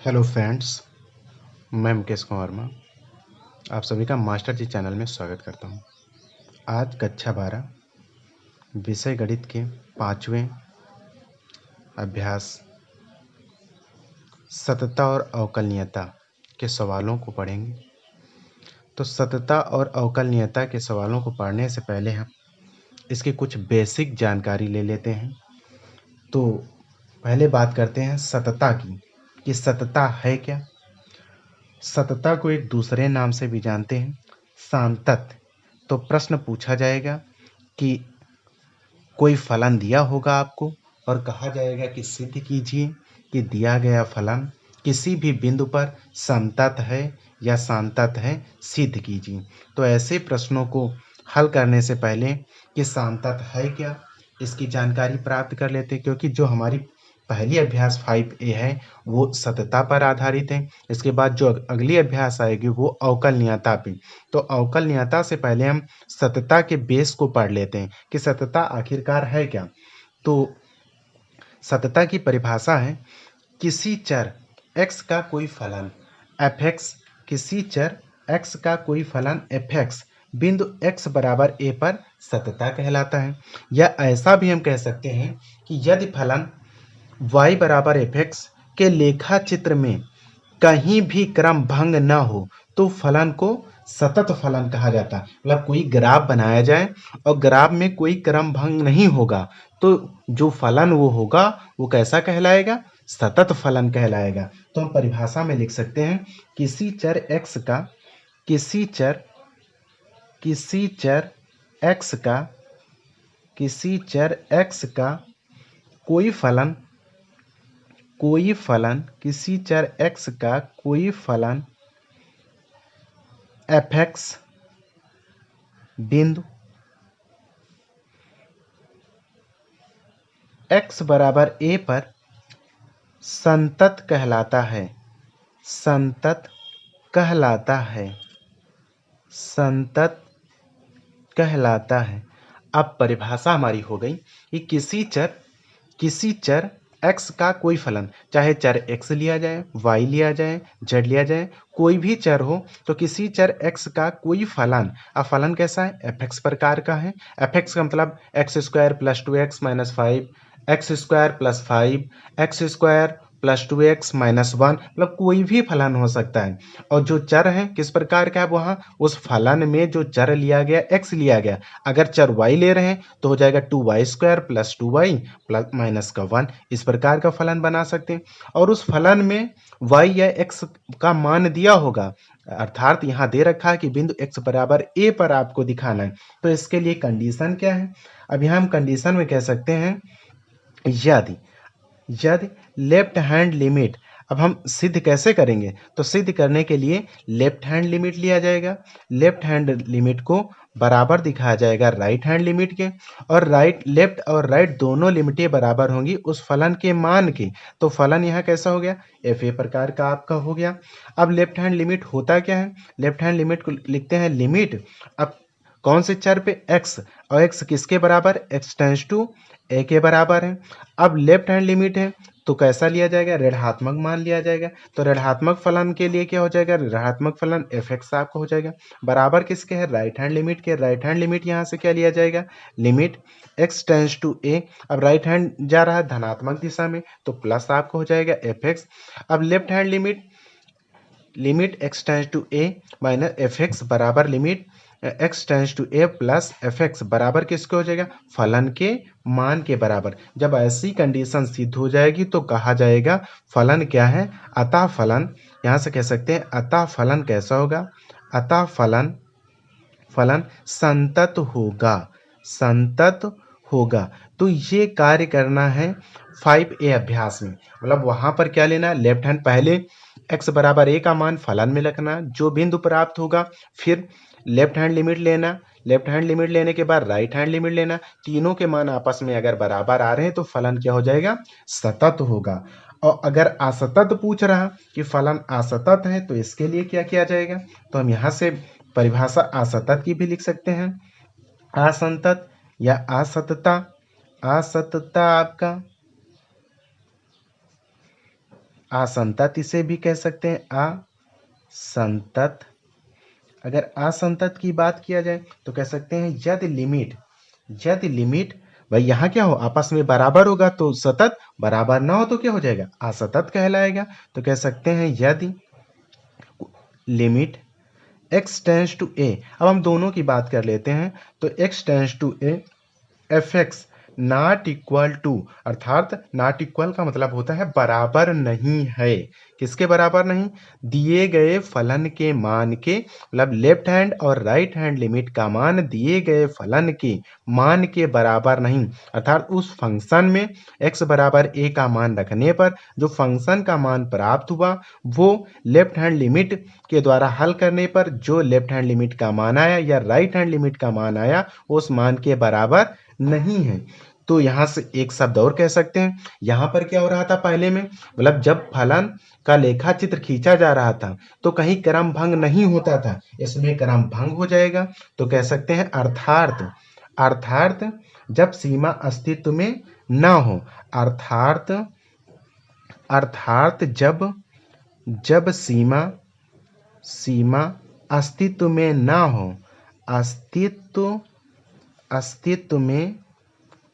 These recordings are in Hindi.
हेलो फ्रेंड्स, मैं मुकेश कुमार वर्मा आप सभी का मास्टर जी चैनल में स्वागत करता हूं। आज कक्षा 12 विषय गणित के 5वें अभ्यास सततता और अवकलनीयता के सवालों को पढ़ेंगे। तो सततता और अवकलनीयता के सवालों को पढ़ने से पहले हम इसकी कुछ बेसिक जानकारी ले लेते हैं। तो पहले बात करते हैं सततता की कि सततता है क्या। सततता को एक दूसरे नाम से भी जानते हैं, सांतत। तो प्रश्न पूछा जाएगा कि कोई फलन दिया होगा आपको और कहा जाएगा कि सिद्ध कीजिए कि दिया गया फलन किसी भी बिंदु पर समतत है या सांतत है, सिद्ध कीजिए। तो ऐसे प्रश्नों को हल करने से पहले कि सांतत है क्या, इसकी जानकारी प्राप्त कर लेते हैं, क्योंकि जो हमारी पहली अभ्यास 5A है वो सततता पर आधारित है। इसके बाद जो अगली अभ्यास आएगी वो अवकलनीयता पे। तो अवकलनीयता से पहले हम सततता के बेस को पढ़ लेते हैं कि सततता आखिरकार है क्या। तो सततता की परिभाषा है किसी चर x का कोई फलन f(x), किसी चर x का कोई फलन f(x) बिंदु x बराबर a पर सततता कहलाता है। या ऐसा भी हम कह सकते हैं कि यदि फलन y बराबर f(x) के लेखा चित्र में कहीं भी क्रम भंग न हो तो फलन को सतत फलन कहा जाता है। मतलब कोई ग्राफ बनाया जाए और ग्राफ में कोई क्रम भंग नहीं होगा तो जो फलन वो होगा वो कैसा कहलाएगा, सतत फलन कहलाएगा। तो हम परिभाषा में लिख सकते हैं किसी चर x का किसी चर x का किसी चर x का कोई फलन किसी चर x का कोई फलन f(x) बिंदु x बराबर a पर संतत कहलाता है। संतत कहलाता है। अब परिभाषा हमारी हो गई कि किसी चर x का कोई फलन, चाहे चर x लिया जाए, y लिया जाए, z लिया जाए, कोई भी चर हो, तो किसी चर x का कोई फलन। अब फलन कैसा है, f(x) प्रकार का है। f(x) का मतलब x² + 2x - 5, x² + 5, x² + 2x - 1, मतलब कोई भी फलन हो सकता है। और जो चर है किस प्रकार का है, वहाँ उस फलन में जो चर लिया गया x लिया गया। अगर चर y ले रहे हैं तो हो जाएगा 2y² + 2y - 1, इस प्रकार का फलन बना सकते हैं। और उस फलन में y या x का मान दिया होगा, अर्थात यहाँ दे रखा है कि बिंदु x बराबर a पर आपको दिखाना है। तो इसके लिए कंडीशन क्या है, अब यहाँ हम कंडीशन में कह सकते हैं यदि लेफ्ट हैंड लिमिट। अब हम सिद्ध कैसे करेंगे, तो सिद्ध करने के लिए लेफ्ट हैंड लिमिट लिया जाएगा। लेफ्ट हैंड लिमिट को बराबर दिखाया जाएगा राइट हैंड लिमिट के, और लेफ्ट और राइट दोनों लिमिटें बराबर होंगी उस फलन के मान के। तो फलन यहाँ कैसा हो गया, fa प्रकार का आपका हो गया। अब लेफ्ट हैंड लिमिट होता क्या है, लेफ्ट हैंड लिमिट को लिखते हैं लिमिट। अब कौन से चर पे, x, और x किसके बराबर, x टेंस टू a के बराबर है। अब लेफ्ट हैंड लिमिट है तो कैसा लिया जाएगा, ऋणात्मक मान लिया जाएगा। तो ऋणात्मक फलन के लिए क्या हो जाएगा, ऋणात्मक फलन f(x) आपका हो जाएगा। बराबर किसके है, राइट हैंड लिमिट के। राइट हैंड लिमिट यहाँ से क्या लिया जाएगा, limit x tends to a। अब राइट हैंड जा रहा है धनात्मक दिशा में तो प्लस आपका हो जाएगा f(x). अब left hand limit x tends to a minus f(x) बराबर limit x tends to a plus f(x) बराबर किसके हो जाएगा, फलन के मान के बराबर। जब ऐसी कंडीशन सिद्ध हो जाएगी तो कहा जाएगा फलन क्या है, अतः फलन। यहाँ से कह सकते हैं अतः फलन कैसा होगा, अतः फलन संतत होगा। तो ये कार्य करना है 5A अभ्यास में। मतलब वहां पर क्या लेना है, लेफ्ट हैंड पहले x बराबर a का मान फलन में रखना, जो बिंदु प्राप्त होगा, फिर लेफ्ट हैंड लिमिट लेना, लेफ्ट हैंड लिमिट लेने के बाद राइट हैंड लिमिट लेना। तीनों के मान आपस में अगर बराबर आ रहे हैं तो फलन क्या हो जाएगा, सतत होगा। और अगर असतत पूछ रहा कि फलन असतत है तो इसके लिए क्या किया जाएगा, तो हम यहाँ से परिभाषा असतत की भी लिख सकते हैं। असंतत या असतता आपका असंतत इसे भी कह सकते हैं, असंतत। अगर असंतत की बात किया जाए तो कह सकते हैं यदि लिमिट भाई यहाँ क्या हो, आपस में बराबर होगा तो सतत, बराबर ना हो तो क्या हो जाएगा, असतत कहलाएगा। तो कह सकते हैं यदि limit x tends to a। अब हम दोनों की बात कर लेते हैं। तो x tends to a f x not equal to, अर्थात नॉट इक्वल का मतलब होता है बराबर नहीं है। किसके बराबर नहीं, दिए गए फलन के मान के, मतलब लेफ्ट हैंड और राइट हैंड लिमिट का मान दिए गए फलन के मान के बराबर नहीं। अर्थात उस फंक्शन में x बराबर a का मान रखने पर जो फंक्शन का मान प्राप्त हुआ वो लेफ्ट हैंड लिमिट के द्वारा हल करने पर जो लेफ्ट हैंड लिमिट का मान आया या राइट हैंड लिमिट का मान आया उस मान के बराबर नहीं है। तो यहां से एक शब्द और कह सकते हैं, यहां पर क्या हो रहा था पहले में, मतलब जब फलन का लेखा चित्र खींचा जा रहा था तो कहीं क्रम भंग नहीं होता था, इसमें क्रम भंग हो जाएगा। तो कह सकते हैं अर्थात जब सीमा अस्तित्व में ना हो, अर्थात जब सीमा अस्तित्व में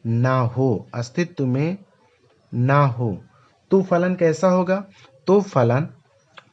ना हो, अस्तित्व में ना हो तो फलन कैसा होगा, तो फलन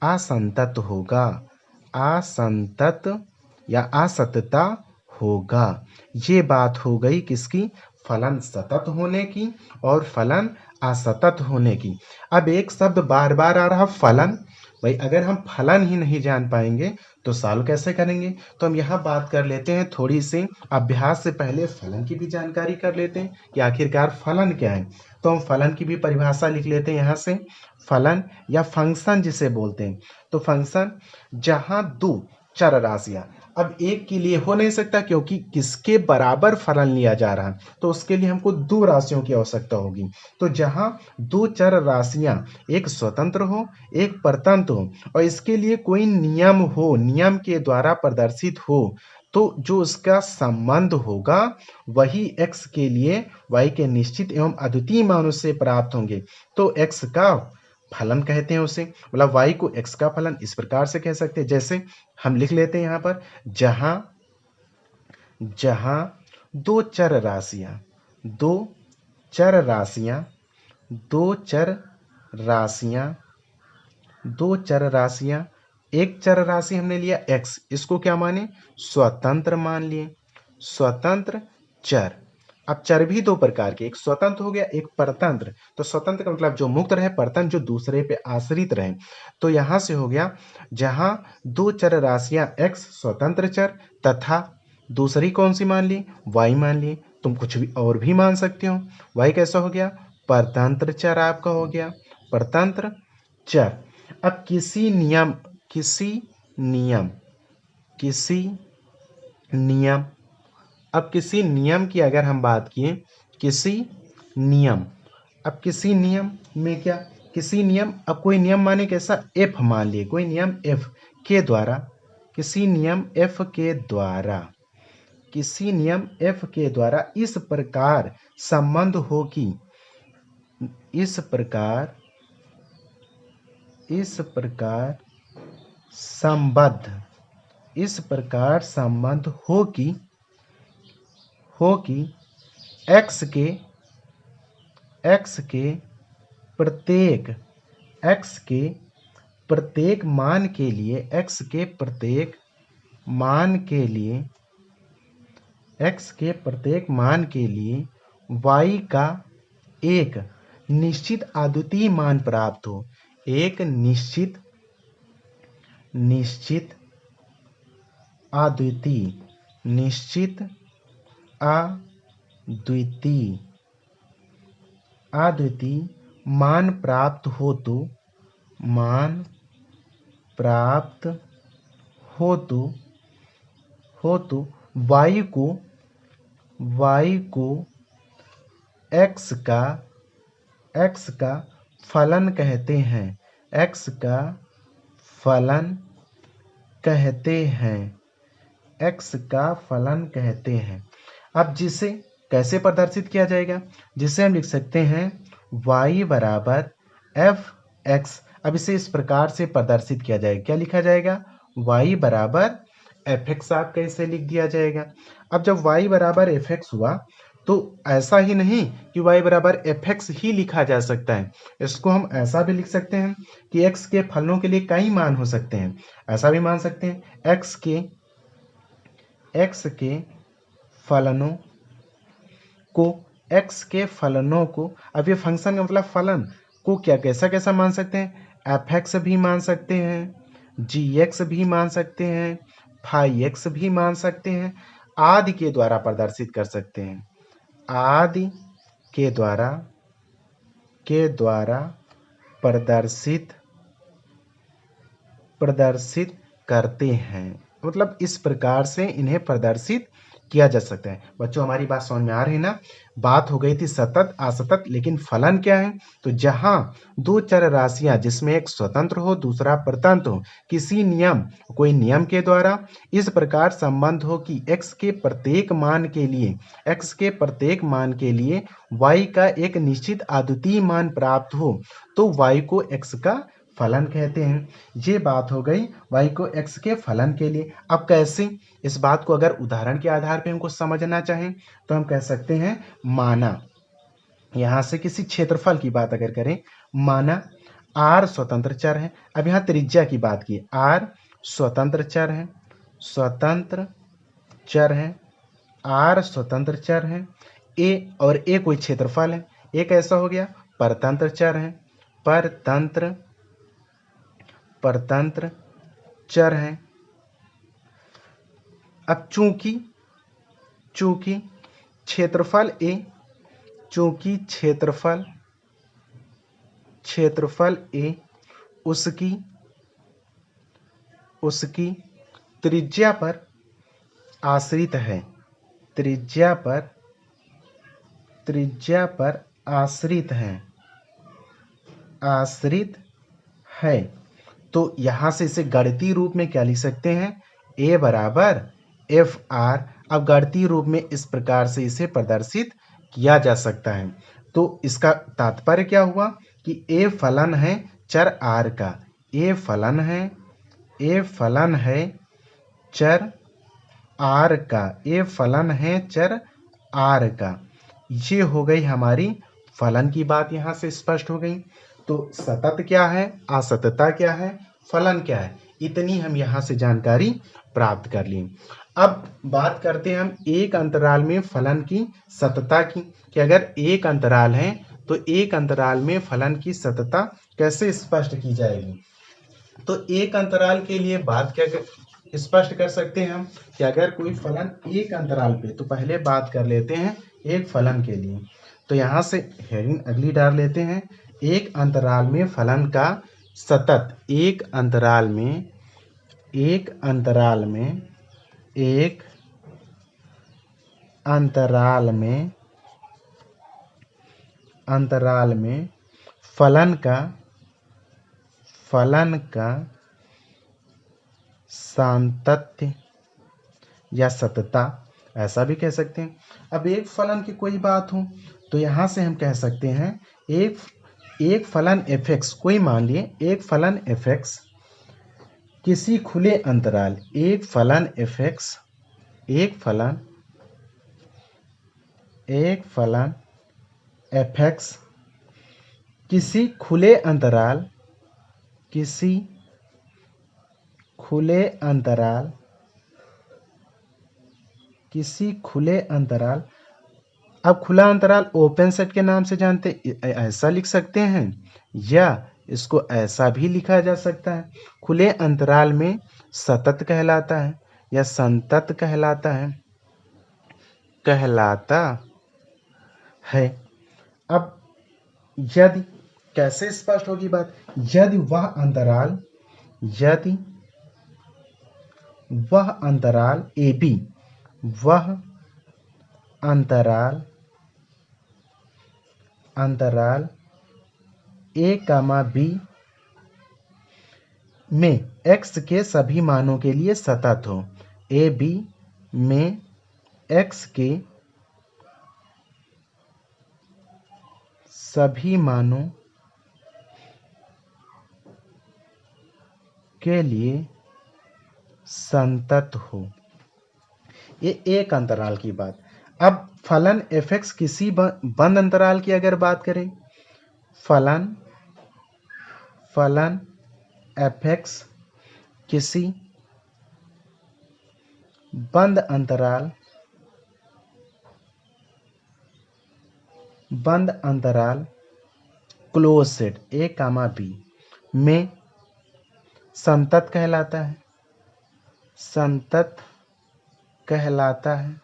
असंतत होगा, असंतत या असतता होगा। ये बात हो गई किसकी, फलन सतत होने की और फलन असतत होने की। अब एक शब्द बार बार आ रहा, फलन। भाई अगर हम फलन ही नहीं जान पाएंगे तो सॉल्व कैसे करेंगे। तो हम यहाँ बात कर लेते हैं, थोड़ी सी अभ्यास से पहले फलन की भी जानकारी कर लेते हैं कि आखिरकार फलन क्या है। तो हम फलन की भी परिभाषा लिख लेते हैं यहाँ से। फलन या फंक्शन जिसे बोलते हैं, तो फंक्शन जहाँ दो चर राशियां, अब एक के लिए हो नहीं सकता क्योंकि किसके बराबर फलन लिया जा रहा है, तो उसके लिए हमको दो राशियों की आवश्यकता होगी। तो जहां दो चर राशियां, एक स्वतंत्र हो एक परतंत्र हो, और इसके लिए कोई नियम हो, नियम के द्वारा प्रदर्शित हो, तो जो उसका संबंध होगा वही x के लिए y के निश्चित एवं अद्वितीय मानों से प्राप्त होंगे। तो x का फलन कहते हैं उसे, मतलब y को x का फलन इस प्रकार से कह सकते हैं। जैसे हम लिख लेते हैं यहाँ पर, जहां दो चर राशियां एक चर राशि हमने लिया x, इसको क्या माने, स्वतंत्र मान लिए, स्वतंत्र चर। अब चर भी दो प्रकार के, एक स्वतंत्र हो गया एक परतंत्र। तो स्वतंत्र का मतलब जो मुक्त रहे, परतंत्र जो दूसरे पे आश्रित रहे। तो यहां से हो गया, जहां दो चर राशियां x स्वतंत्र चर तथा दूसरी कौन सी मान ली, y मान ली। तुम कुछ भी और भी मान सकते हो। y कैसा हो गया, परतंत्र चर आपका हो गया, परतंत्र चर। अब किसी नियम की अगर हम बात किए, अब किसी नियम में क्या, अब कोई नियम माने कैसा, f मान लिए, कोई नियम f के द्वारा, किसी नियम f के द्वारा इस प्रकार संबंध हो कि, इस प्रकार संबंध हो कि x के प्रत्येक मान के लिए, y का एक निश्चित अद्वितीय मान प्राप्त हो, एक निश्चित अद्वितीय मान प्राप्त हो तो y को x का फलन कहते हैं, अब जिसे कैसे प्रदर्शित किया जाएगा, जिसे हम लिख सकते हैं y बराबर f x। अब इसे इस प्रकार से प्रदर्शित किया जाएगा, क्या लिखा जाएगा, y बराबर एफ एक्स आपका इसे लिख दिया जाएगा। अब जब y बराबर एफ एक्स हुआ तो ऐसा ही नहीं कि y बराबर एफ एक्स ही लिखा जा सकता है, इसको हम ऐसा भी लिख सकते हैं कि x के फलनों के लिए कई मान हो सकते हैं। ऐसा भी मान सकते हैं x के फलनों को अब ये फंक्शन का मतलब फलन को क्या कैसा कैसा मान सकते हैं, एफ एक्स भी मान सकते हैं, जी एक्स भी मान सकते हैं, फाई एक्स भी मान सकते हैं, आदि के द्वारा प्रदर्शित कर सकते हैं, आदि के द्वारा प्रदर्शित करते हैं। मतलब इस प्रकार से इन्हें प्रदर्शित किया जा सकता है। बच्चों हमारी बात समझ में आ रही है ना। बात हो गई थी सतत असतत, लेकिन फलन क्या है, तो जहां दो चर राशियां जिसमें एक स्वतंत्र हो दूसरा परतंत्र हो, कोई नियम के द्वारा इस प्रकार संबंध हो कि x के प्रत्येक मान के लिए y का एक निश्चित अद्वितीय मान प्राप्त हो, तो y को x का फलन कहते हैं। ये बात हो गई y को x के फलन के लिए। अब कैसे, इस बात को अगर उदाहरण के आधार पे हमको समझना चाहें तो हम कह सकते हैं, माना यहां से किसी क्षेत्रफल की बात अगर करें, माना r स्वतंत्र चर है। अब यहाँ त्रिज्या की बात की, r स्वतंत्र चर है, r स्वतंत्र चर है, a कोई क्षेत्रफल है, एक ऐसा हो गया परतंत्र चर है, परतंत्र चर है। अब चूंकि क्षेत्रफल a उसकी त्रिज्या पर आश्रित है, तो यहां से इसे गणितीय रूप में क्या लिख सकते हैं, a बराबर एफ आर। अब गणितीय रूप में इस प्रकार से इसे प्रदर्शित किया जा सकता है। तो इसका तात्पर्य क्या हुआ कि a फलन है चर r का, a फलन है चर r का, ये हो गई हमारी फलन की बात, यहां से स्पष्ट हो गई। तो सतत क्या है, असतता क्या है, फलन क्या है, इतनी हम यहां से जानकारी प्राप्त कर ली। अब बात करते हैं हम एक अंतराल में फलन की सतता की, कि अगर एक अंतराल है तो एक अंतराल में फलन की सतता कैसे स्पष्ट की जाएगी। तो एक अंतराल के लिए बात क्या स्पष्ट कर सकते हैं हम, कि अगर कोई फलन एक अंतराल पे, तो पहले बात कर लेते हैं एक फलन के लिए। तो यहाँ से हेडिंग अगली डाल लेते हैं, एक अंतराल में फलन का सतत, एक अंतराल में फलन का सातत्य या सतता, ऐसा भी कह सकते हैं। अब एक फलन की कोई बात हो तो यहां से हम कह सकते हैं, एक फलन एफ एक्स, कोई मान लिए एक फलन एफ एक्स किसी खुले अंतराल, एक फलन एफ एक्स किसी खुले अंतराल, अब खुला अंतराल ओपन सेट के नाम से जानते, ऐसा लिख सकते हैं, या इसको ऐसा भी लिखा जा सकता है, खुले अंतराल में सतत कहलाता है या संतत कहलाता है। अब यदि, कैसे स्पष्ट होगी बात, यदि वह अंतराल ए बी, वह अंतराल ए कामा बी में x के सभी मानों के लिए सतत हो, ए बी में x के सभी मानों के लिए संतत हो। ये एक अंतराल की बात। अब फलन f(x) किसी बंद अंतराल की अगर बात करें, फलन f(x) किसी बंद अंतराल क्लोज सेट a, b में संतत कहलाता है।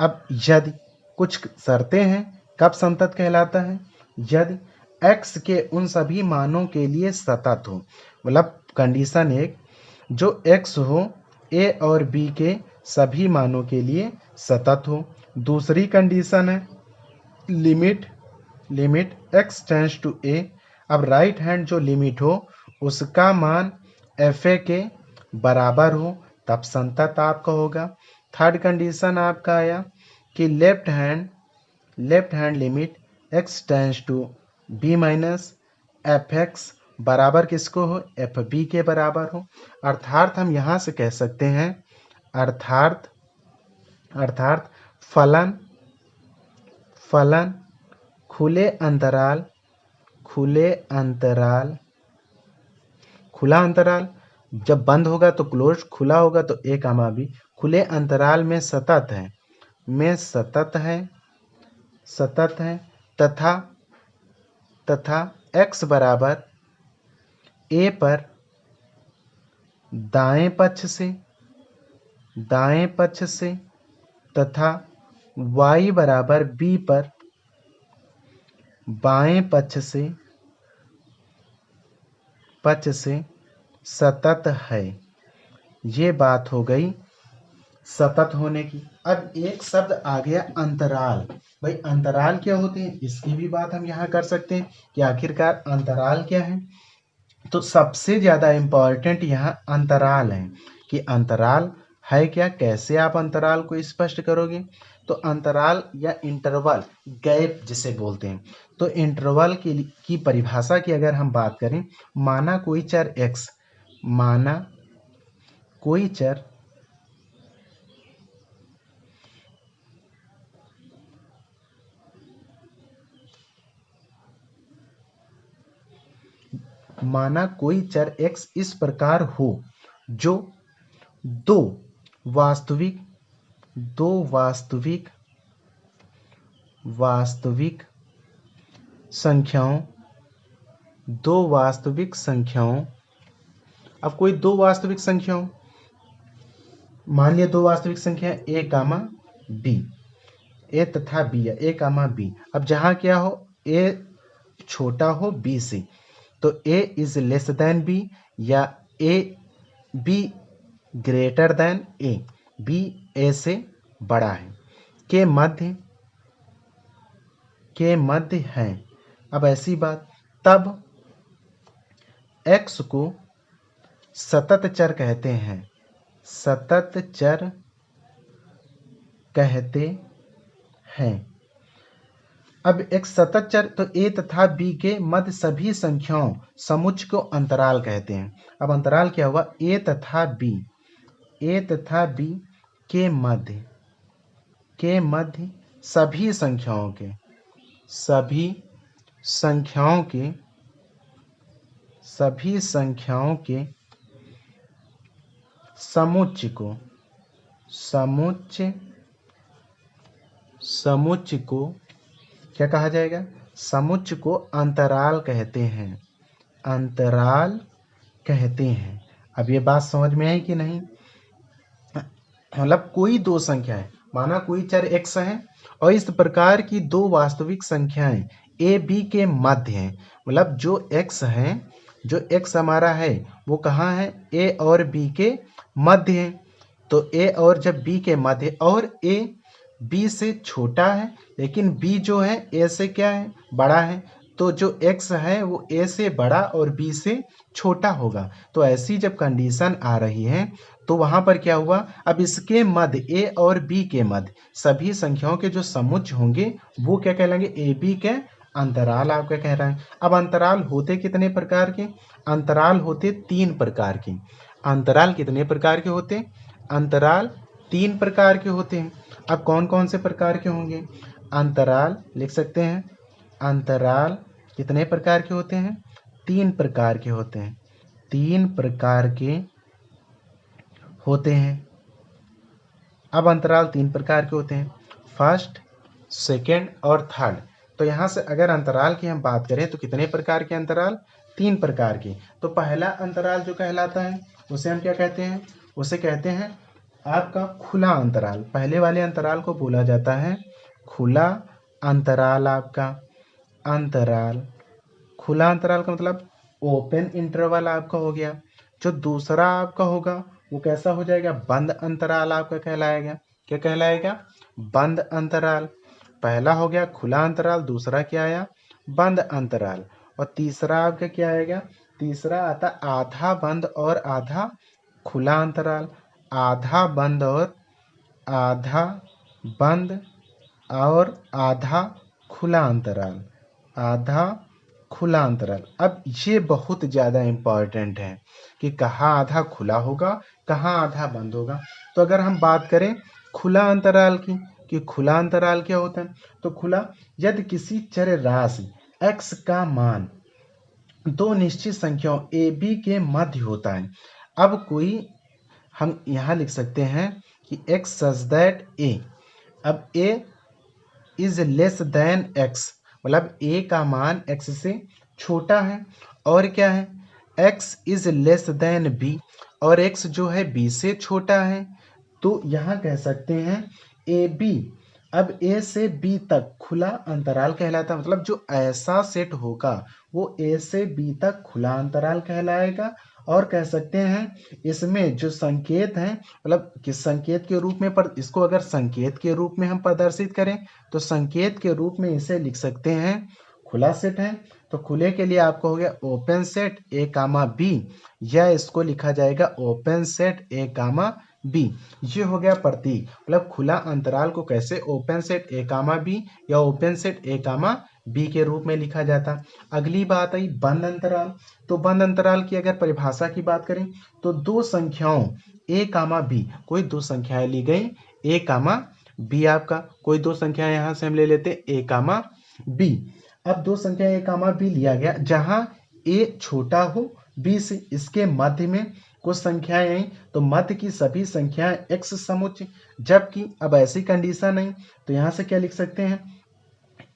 अब यदि कुछ शर्तें हैं कब संतत कहलाता है, यदि x के उन सभी मानों के लिए सतत हो। मतलब कंडीशन एक, जो x हो a और b के सभी मानों के लिए सतत हो। दूसरी कंडीशन है limit x tends to a। अब राइट हैंड जो लिमिट हो उसका मान fa के बराबर हो, तब संतत आपका होगा। थर्ड कंडीशन आपका आया कि left hand limit x tends to b minus fx बराबर किसको हो, fb के बराबर हो। अर्थात हम यहाँ से कह सकते हैं, अर्थात फलन खुले अंतराल जब बंद होगा तो क्लोज, खुला होगा तो a, b खुले अंतराल में सतत है तथा x बराबर a पर दाएं पक्ष से तथा y बराबर b पर बाएं पक्ष से सतत है। ये बात हो गई सतत होने की। अब एक शब्द आ गया अंतराल। भाई अंतराल क्या होते हैं, इसकी भी बात हम यहाँ कर सकते हैं कि आखिरकार अंतराल क्या है। तो सबसे ज्यादा इंपॉर्टेंट यहाँ अंतराल है कि अंतराल है क्या, कैसे आप अंतराल को स्पष्ट करोगे। तो अंतराल या इंटरवल, गैप जिसे बोलते हैं, तो इंटरवल की परिभाषा की अगर हम बात करें, माना कोई चर x, माना कोई चर x इस प्रकार हो जो दो वास्तविक संख्याओं, अब कोई दो वास्तविक संख्याओं, मान लिया दो वास्तविक संख्या a, b, a तथा b या a, b। अब जहां क्या हो, a छोटा हो b से, तो a is less than b या b greater than a, b a से बड़ा है, के मध्य है। अब ऐसी बात, तब x को सतत चर कहते हैं। अब एक सतत चर, तो a तथा b के मध्य सभी संख्याओं समुच्चय को अंतराल कहते हैं। अब अंतराल क्या हुआ, a तथा b के मध्य सभी संख्याओं के समुच्चय को क्या कहा जाएगा, समुच्चय को अंतराल कहते हैं। अब ये बात समझ में आई कि नहीं। मतलब कोई दो संख्या है, माना कोई चर x है और इस प्रकार की दो वास्तविक संख्याएं a b के मध्य हैं। मतलब जो x है, जो x हमारा है वो कहाँ है, a और b के मध्य है। तो a और जब b के मध्य, और a b से छोटा है लेकिन b जो है a से क्या है, बड़ा है। तो जो x है वो a से बड़ा और b से छोटा होगा। तो ऐसी जब कंडीशन आ रही है तो वहां पर क्या हुआ, अब इसके मध्य a और b के मध्य सभी संख्याओं के जो समुच्चय होंगे वो क्या कहलाएंगे, a b के अंतराल आपका कह रहा है। अब अंतराल होते कितने प्रकार के? अंतराल होते 3 प्रकार के। अंतराल कितने प्रकार के होते? अंतराल 3 प्रकार के होते हैं। अब कौन कौन से प्रकार के होंगे? अंतराल लिख सकते हैं, अंतराल कितने प्रकार के होते हैं? 3 प्रकार के होते हैं। 3 प्रकार के होते हैं। अब अंतराल 3 प्रकार के होते हैं, फर्स्ट, सेकेंड और थर्ड। तो यहाँ से अगर अंतराल की हम बात करें तो कितने प्रकार के अंतराल? 3 प्रकार के। तो पहला अंतराल जो कहलाता है उसे हम क्या कहते हैं? उसे कहते हैं आपका खुला अंतराल। पहले वाले अंतराल को बोला जाता है खुला अंतराल। आपका अंतराल, खुला अंतराल का मतलब ओपन इंटरवल आपका हो गया। जो दूसरा आपका होगा वो कैसा हो जाएगा? बंद अंतराल आपका कहलाएगा। क्या कहलाएगा? बंद अंतराल। पहला हो गया खुला अंतराल, दूसरा क्या आया? बंद अंतराल। और तीसरा आपका क्या आएगा? तीसरा आता आधा बंद और आधा खुला अंतराल। आधा बंद और आधा बंद और आधा खुला अंतराल। आधा खुला अंतराल। अब ये बहुत ज़्यादा इम्पॉर्टेंट है कि कहाँ आधा खुला होगा, कहाँ आधा बंद होगा। तो अगर हम बात करें खुला अंतराल की कि खुला अंतराल क्या होता है, तो खुला, यदि किसी चर राशि x का मान दो निश्चित संख्याओं a b के मध्य होता है। अब कोई हम यहाँ लिख सकते हैं कि x सच दैट a, अब a is less than x, मतलब a का मान x से छोटा है। और क्या है? x is less than b, और x जो है b से छोटा है। तो यहाँ कह सकते हैं ए बी, अब ए से बी तक खुला अंतराल कहलाता है। मतलब जो ऐसा सेट होगा वो ए से बी तक खुला अंतराल कहलाएगा। और कह सकते हैं इसमें जो संकेत हैं, मतलब किस संकेत के रूप में, पर इसको अगर संकेत के रूप में हम प्रदर्शित करें तो संकेत के रूप में इसे लिख सकते हैं खुला सेट है। तो खुले के लिए आपको हो गया open set A comma B, या इसको लिखा जाएगा open set A comma B. ये हो गया प्रतीक। मतलब खुला अंतराल को कैसे open set A comma B या open set A comma B के रूप में लिखा जाता। अगली बात आई बंद अंतराल। तो बंद अंतराल की अगर परिभाषा की बात करें तो दो संख्याओं ए कामा बी, कोई दो संख्याएं ली गई ए कामा बी, आपका कोई दो संख्याएं यहां से हम ले लेते ए कामा बी। अब दो संख्या ए कामा बी लिया गया जहां ए छोटा हो बी से, इसके मध्य में कुछ संख्याएं आई तो मध्य की सभी संख्याएं x समुच्चय। जबकि अब ऐसी कंडीशन नहीं तो यहां से क्या लिख सकते हैं?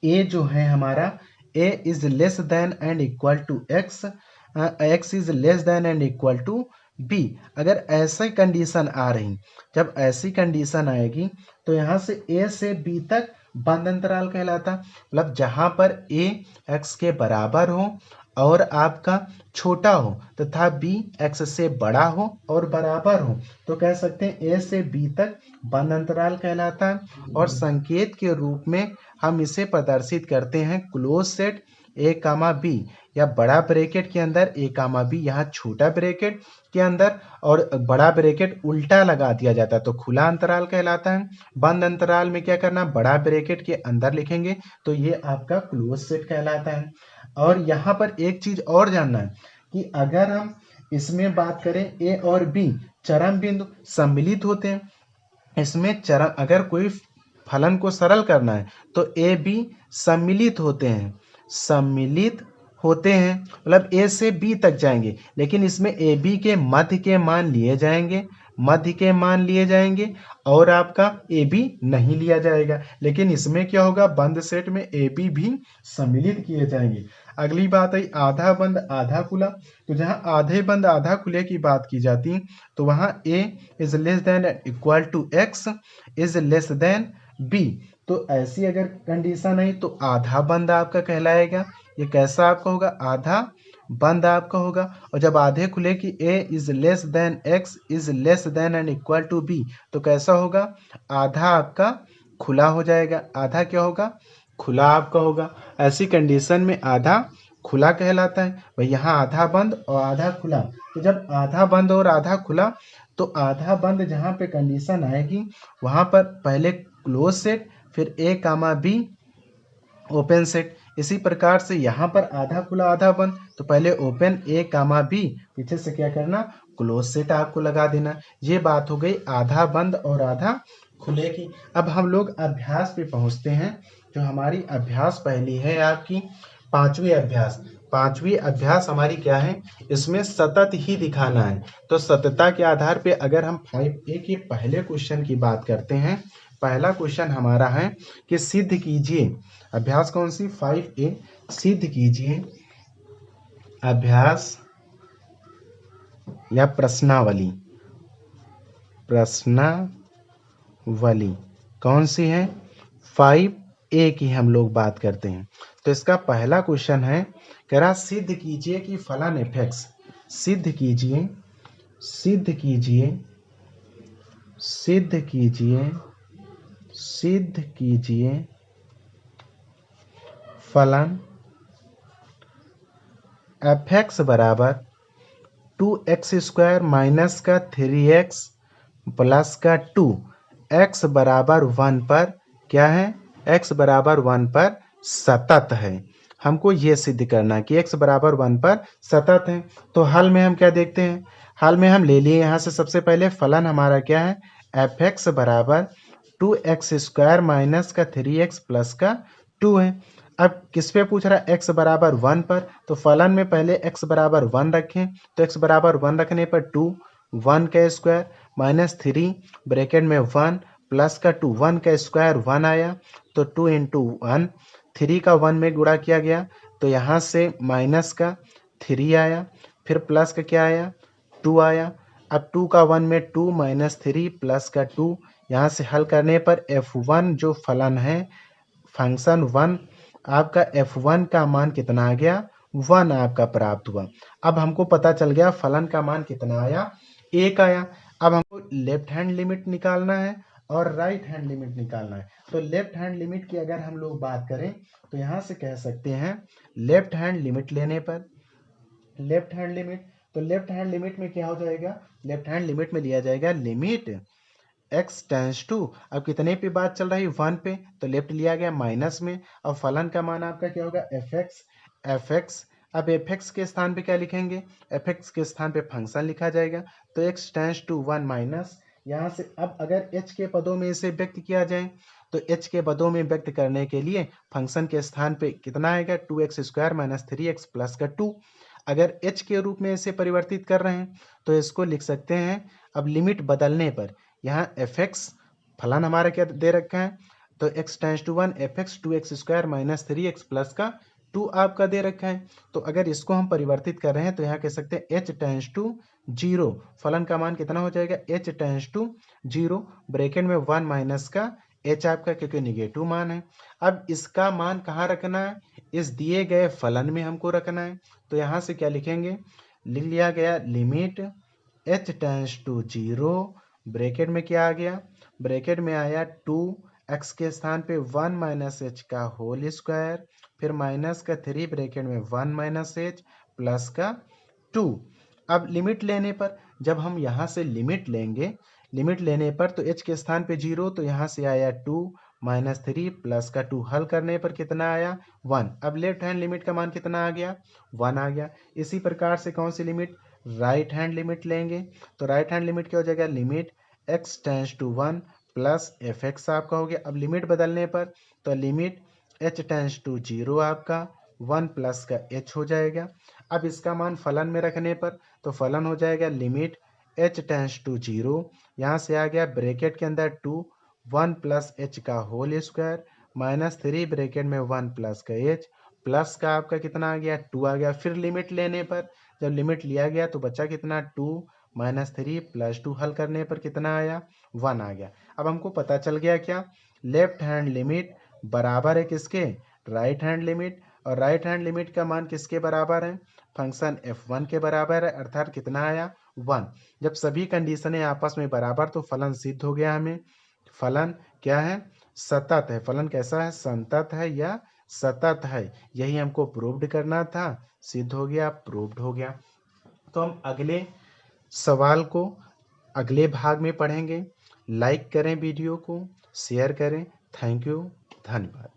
a जो है हमारा a is less than and equal to x, x is less than and equal to b। अगर ऐसी कंडीशन आ रही, जब ऐसी कंडीशन आएगी तो यहाँ से a से b तक बंद अंतराल कहलाता। मतलब जहां पर a x के बराबर हो और आपका छोटा हो तथा b x से बड़ा हो और बराबर हो तो कह सकते हैं a से b तक बंद अंतराल कहलाता है। और संकेत के रूप में हम इसे प्रदर्शित करते हैं close set A comma B, या बड़ा ब्रैकेट के अंदर ए कामा बी, यहाँ छोटा ब्रैकेट के अंदर और बड़ा ब्रैकेट उल्टा लगा दिया जाता है तो खुला अंतराल कहलाता है। बंद अंतराल में क्या करना? बड़ा ब्रैकेट के अंदर लिखेंगे तो ये आपका क्लोज सेट कहलाता है। और यहाँ पर एक चीज और जानना है कि अगर हम इसमें बात करें ए और बी चरम बिंदु सम्मिलित होते हैं, इसमें चरम, अगर कोई फलन को सरल करना है तो ए बी सम्मिलित होते हैं, सम्मिलित होते हैं मतलब ए से बी तक जाएंगे, लेकिन इसमें ए बी के मध्य के मान लिए जाएंगे, मध्य के मान लिए जाएंगे और आपका ए बी नहीं लिया जाएगा। लेकिन इसमें क्या होगा? बंद सेट में ए बी भी सम्मिलित किए जाएंगे। अगली बात आई आधा बंद आधा खुला। तो जहां आधे बंद आधा खुले की बात की जाती तो वहां a is less than equal to x is less than b। तो ऐसी अगर कंडीशन है तो आधा बंद आपका कहलाएगा। ये कैसा आपका होगा? आधा बंद आपका होगा। और जब आधे खुले की a is less than x is less than and equal to b तो कैसा होगा? आधा आपका खुला हो जाएगा। आधा क्या होगा? खुला आपका होगा। ऐसी कंडीशन में आधा खुला कहलाता है। भाई यहाँ आधा बंद और आधा खुला, तो जब आधा बंद और आधा खुला तो आधा बंद जहाँ पे कंडीशन आएगी वहाँ पर पहले क्लोज सेट फिर ए कामा बी ओपन सेट, इसी प्रकार से यहाँ पर आधा खुला आधा बंद, तो पहले ओपन ए कामा बी, पीछे से क्या करना, क्लोज सेट आपको लगा देना। ये बात हो गई आधा बंद और आधा खुले की। अब हम लोग अभ्यास पे पहुंचते हैं। जो हमारी अभ्यास पहली है आपकी पांचवी अभ्यास। पांचवी अभ्यास हमारी क्या है, इसमें सतत ही दिखाना है। तो सततता के आधार पे अगर हम 5A के पहले क्वेश्चन की बात करते हैं, पहला क्वेश्चन हमारा है कि सिद्ध कीजिए, अभ्यास कौन सी, 5A, सिद्ध कीजिए अभ्यास या प्रश्नावली, प्रश्नावली कौन सी है, 5A की हम लोग बात करते हैं। तो इसका पहला क्वेश्चन है, कह रहा सिद्ध कीजिए कि फलन एफएक्स, सिद्ध कीजिए, सिद्ध कीजिए, सिद्ध कीजिए, सिद्ध कीजिए फलन एफएक्स बराबर 2x² माइनस का 3x प्लस का 2, x बराबर 1 पर क्या है, x बराबर 1 पर सतत है। हमको ये सिद्ध करना है कि x बराबर 1 पर सतत है। तो हल में हम क्या देखते हैं, हल में हम ले लिए यहाँ से सबसे पहले फलन हमारा क्या है, fx बराबर 2x² माइनस का 3x प्लस का 2 है। अब किस पे पूछ रहा है, x बराबर 1 पर, तो फलन में पहले x बराबर 1 रखें, तो x बराबर 1 रखने पर 2, 1 का स्क्वायर माइनस 3 ब्रैकेट में 1 प्लस का 2, 1 का स्क्वायर 1 आया, तो 2 इंटू 1, 3 का 1 में गुणा किया गया, तो यहाँ से माइनस का 3 आया, फिर प्लस का क्या आया, 2 आया। अब 2 का 1 में 2 माइनस 3 प्लस का 2, यहाँ से हल करने पर f1 जो फलन है, फंक्शन 1, आपका f1 का मान कितना आ गया, 1 आपका प्राप्त हुआ। अब हमको पता चल गया फलन का मान कितना आया, 1 आया। अब हमको लेफ्ट हैंड लिमिट निकालना है और राइट हैंड लिमिट निकालना है। तो लेफ्ट हैंड लिमिट की अगर हम लोग बात करें, तो यहाँ से कह सकते हैं लेफ्ट हैंड लिमिट लेने पर, लेफ्ट हैंड लिमिट, तो लेफ्ट हैंड लिमिट में क्या हो जाएगा, लेफ्ट हैंड लिमिट में लिया जाएगा लिमिट x टेंस टू, अब कितने पे बात चल रही है, 1 पे, तो लेफ्ट लिया गया माइनस में। अब फलन का मान आपका क्या होगा, fx। अब fx के स्थान पे क्या लिखेंगे, fx के स्थान पे फंक्शन लिखा जाएगा, तो x टेंस टू 1 माइनस, यहाँ से अब अगर h के पदों में इसे व्यक्त किया जाए, तो h के पदों में व्यक्त करने के लिए फंक्शन के स्थान पे कितना आएगा, 2x² माइनस 3x प्लस का 2। अगर h के रूप में इसे परिवर्तित कर रहे हैं, तो इसको लिख सकते हैं, अब लिमिट बदलने पर यहाँ fx फलन हमारा क्या दे रखा है, तो x tends to 1 fx 2x² minus 3x plus का 2 आपका दे रखा है। तो अगर इसको हम परिवर्तित कर रहे हैं, तो यहाँ कह सकते हैं h टेंस टू 0, फलन का मान कितना हो जाएगा, h टेंस टू 0 ब्रैकेट में 1 माइनस का h आपका, क्योंकि निगेटिव मान है। अब इसका मान कहाँ रखना है, इस दिए गए फलन में हमको रखना है। तो यहाँ से क्या लिखेंगे, लिख लिया गया limit h tends to 0, bracket में क्या आ गया, ब्रैकेट में आया 2x के स्थान पे 1 माइनस एच का होल स्क्वायर, फिर माइनस का 3 ब्रैकेट में 1 माइनस एच प्लस का 2। अब लिमिट लेने पर, जब हम यहाँ से लिमिट लेंगे, लिमिट लेने पर तो h के स्थान पे 0, तो यहाँ से आया 2 माइनस 3 प्लस का 2, हल करने पर कितना आया, 1। अब लेफ्ट हैंड लिमिट का मान कितना आ गया, 1 आ गया। इसी प्रकार से कौन सी लिमिट, राइट हैंड लिमिट लेंगे, तो राइट हैंड लिमिट क्या हो जाएगा, limit x tends to 1 plus fx आपका हो गया। अब लिमिट बदलने पर, तो लिमिट h टेंस टू 0 आपका 1 प्लस का h हो जाएगा। अब इसका मान फलन में रखने पर, तो फलन हो जाएगा लिमिट h टेंस टू 0, यहाँ से आ गया ब्रैकेट के अंदर 2, 1 प्लस h का होल स्क्वायर माइनस 3 ब्रैकेट में 1 प्लस का h प्लस का आपका कितना आ गया, 2 आ गया। फिर लिमिट लेने पर, जब लिमिट लिया गया तो बचा कितना, 2 माइनस 3 प्लस 2, हल करने पर कितना आया, 1 आ गया। अब हमको पता चल गया क्या, लेफ्ट हैंड लिमिट बराबर है किसके, राइट हैंड लिमिट, और राइट हैंड लिमिट का मान किसके बराबर है, फंक्शन f1 के बराबर है, अर्थात कितना आया, 1। जब सभी कंडीशनें आपस में बराबर, तो फलन सिद्ध हो गया। हमें फलन क्या है, सतत है। फलन कैसा है, संतत है या सतत है, यही हमको प्रूव्ड करना था, सिद्ध हो गया, प्रूव्ड हो गया। तो हम अगले सवाल को अगले भाग में पढ़ेंगे। लाइक करें वीडियो को, शेयर करें। थैंक यू, धन्यवाद।